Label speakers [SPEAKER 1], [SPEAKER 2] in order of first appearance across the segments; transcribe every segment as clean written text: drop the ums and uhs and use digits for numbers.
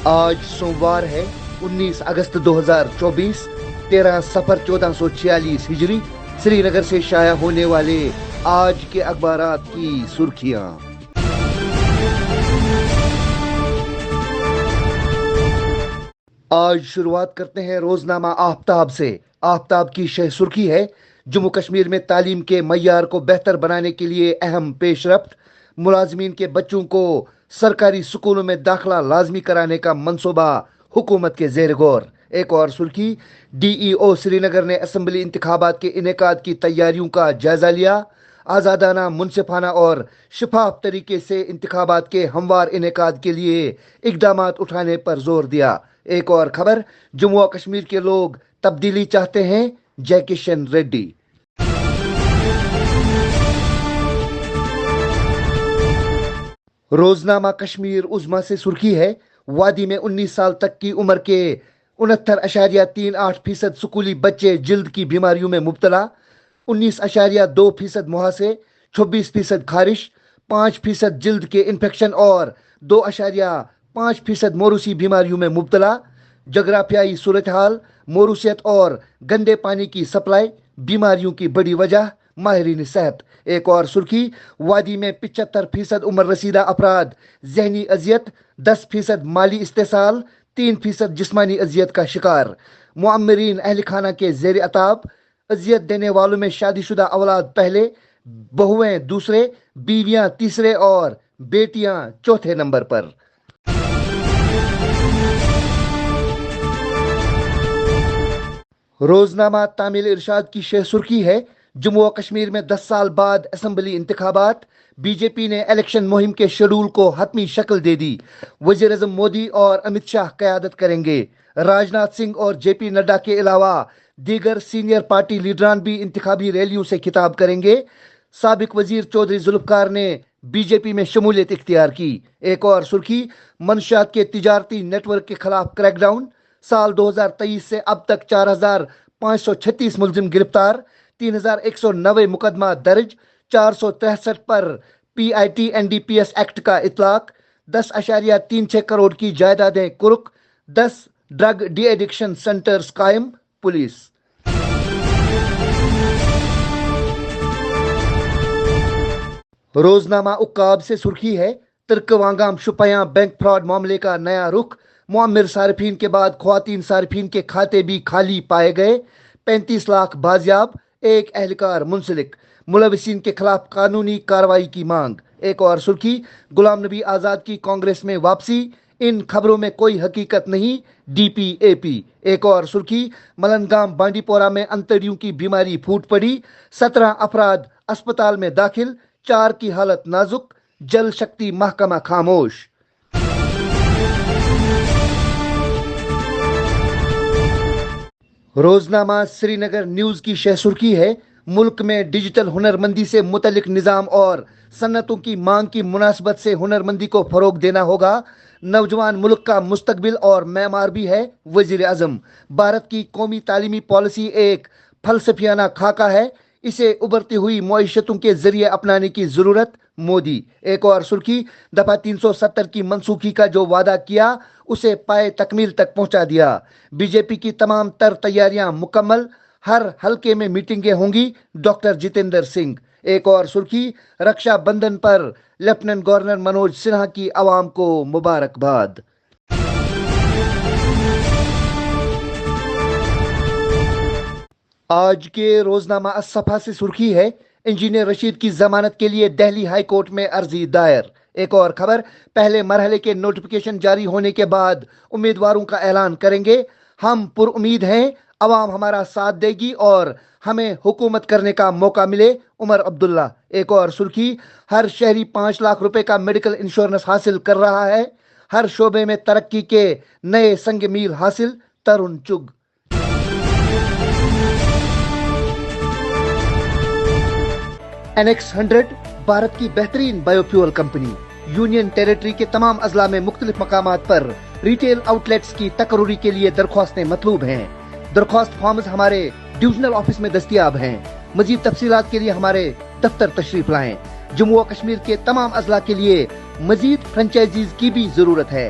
[SPEAKER 1] آج سوموار ہے 19 اگست 2024 13 صفر 1446 ہجری۔ سری نگر سے شائع ہونے والے آج کے اخبارات کی سرخیاں۔ آج شروعات کرتے ہیں روزنامہ آفتاب سے۔ آفتاب کی شہ سرخی ہے: جموں کشمیر میں تعلیم کے معیار کو بہتر بنانے کے لیے اہم پیش رفت، ملازمین کے بچوں کو سرکاری سکولوں میں داخلہ لازمی کرانے کا منصوبہ حکومت کے زیر غور۔ ایک اور سرخی: ڈی ای او سری نگر نے اسمبلی انتخابات کے انعقاد کی تیاریوں کا جائزہ لیا، آزادانہ، منصفانہ اور شفاف طریقے سے انتخابات کے ہموار انعقاد کے لیے اقدامات اٹھانے پر زور دیا۔ ایک اور خبر: جموں و کشمیر کے لوگ تبدیلی چاہتے ہیں، جے کشن ریڈی۔ روزنامہ کشمیر عظمیٰ سے سرخی ہے: وادی میں 19 سال تک کی عمر کے 69.38% سکولی بچے جلد کی بیماریوں میں مبتلا، 19.2% مہاسے، 26% خارش، 5% جلد کے انفیکشن اور 2.5% موروثی بیماریوں میں مبتلا۔ جغرافیائی صورتحال، موروثیت اور گندے پانی کی سپلائی بیماریوں کی بڑی وجہ، ماہرین صحت۔ ایک اور سرخی: وادی میں 75% عمر رسیدہ افراد ذہنی اذیت، 10% مالی استحصال، 3% جسمانی اذیت کا شکار۔ معمرین اہل خانہ کے زیر عتاب، اذیت دینے والوں میں شادی شدہ اولاد پہلے، بہویں دوسرے، بیویاں تیسرے اور بیٹیاں چوتھے نمبر پر۔ روزنامہ تامل ارشاد کی شہ سرخی ہے: جموں و کشمیر میں 10 سال بعد اسمبلی انتخابات، بی جے پی نے الیکشن مہم کے شیڈول کو حتمی شکل دے دی، وزیر اعظم مودی اور امت شاہ قیادت کریں گے، راج ناتھ سنگھ اور جے پی نڈا کے علاوہ دیگر سینئر پارٹی لیڈران بھی انتخابی ریلیوں سے خطاب کریں گے۔ سابق وزیر چودھری ذوالفقار نے بی جے پی میں شمولیت اختیار کی۔ ایک اور سرخی: منشیات کے تجارتی نیٹ ورک کے خلاف کریک ڈاؤن، سال 2023 سے اب تک 4,536 ملزم گرفتار، 3,190 مقدمہ درج، 463 پر P I T N D P S act کا اطلاق، 10.36 کروڑ کی جائیدادیں قرق، 10 ڈرگ ڈی ایڈکشن سینٹرز قائم، پولیس۔ روزنامہ عقاب سے سرخی ہے: ترکوانگام شوپیاں بینک فراڈ معاملے کا نیا رخ، معمر صارفین کے بعد خواتین صارفین کے کھاتے بھی خالی پائے گئے، 35 لاکھ بازیاب، ایک اہلکار منسلک، ملوثین کے خلاف قانونی کارروائی کی مانگ۔ ایک اور سرخی: غلام نبی آزاد کی کانگریس میں واپسی، ان خبروں میں کوئی حقیقت نہیں، ڈی پی اے پی۔ ایک اور سرخی: ملنگام بانڈی پورہ میں انتڑیوں کی بیماری پھوٹ پڑی، 17 افراد اسپتال میں داخل، 4 کی حالت نازک، جل شکتی محکمہ خاموش۔ روزنامہ سری نگر نیوز کی شہ سرخی ہے: ملک میں ڈیجیٹل ہنر مندی سے متعلق نظام اور صنعتوں کی مانگ کی مناسبت سے ہنر مندی کو فروغ دینا ہوگا، نوجوان ملک کا مستقبل اور معمار بھی ہے، وزیر اعظم۔ بھارت کی قومی تعلیمی پالیسی ایک فلسفیانہ خاکہ ہے، اسے ابھرتی ہوئی معیشتوں کے ذریعے اپنانے کی ضرورت، مودی۔ ایک اور سرخی: دفعہ 370 کی منسوخی کا جو وعدہ کیا اسے پائے تکمیل تک پہنچا دیا، بی جے پی کی تمام تر تیاریاں مکمل، ہر حلقے میں میٹنگیں ہوں گی، ڈاکٹر جتیندر سنگھ۔ ایک اور سرخی: رکشا بندھن پر لیفٹیننٹ گورنر منوج سنہا کی عوام کو مبارکباد۔ آج کے روزنامہ الصفا سے سرخی ہے: انجینئر رشید کی ضمانت کے لیے دہلی ہائی کورٹ میں عرضی دائر۔ ایک اور خبر: پہلے مرحلے کے نوٹیفکیشن جاری ہونے کے بعد امیدواروں کا اعلان کریں گے، ہم پر امید ہیں عوام ہمارا ساتھ دے گی اور ہمیں حکومت کرنے کا موقع ملے، عمر عبداللہ۔ ایک اور سرخی: ہر شہری 5 لاکھ روپے کا میڈیکل انشورنس حاصل کر رہا ہے، ہر شعبے میں ترقی کے نئے سنگ میل حاصل، ترون چگ۔ NX100 بھارت کی بہترین bio fuel company, union territory کے تمام اضلاع میں مختلف مقامات پر ریٹیل آؤٹ لیٹس کی تقرری کے لیے درخواستیں مطلوب ہیں۔ درخواست فارمز ہمارے ڈویژنل آفس میں دستیاب ہیں۔ مزید تفصیلات کے لیے ہمارے دفتر تشریف لائیں۔ جموں و کشمیر کے تمام اضلاع کے لیے مزید فرنچائزیز کی بھی ضرورت ہے۔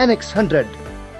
[SPEAKER 1] NX 100,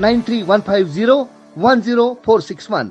[SPEAKER 1] 9315010461।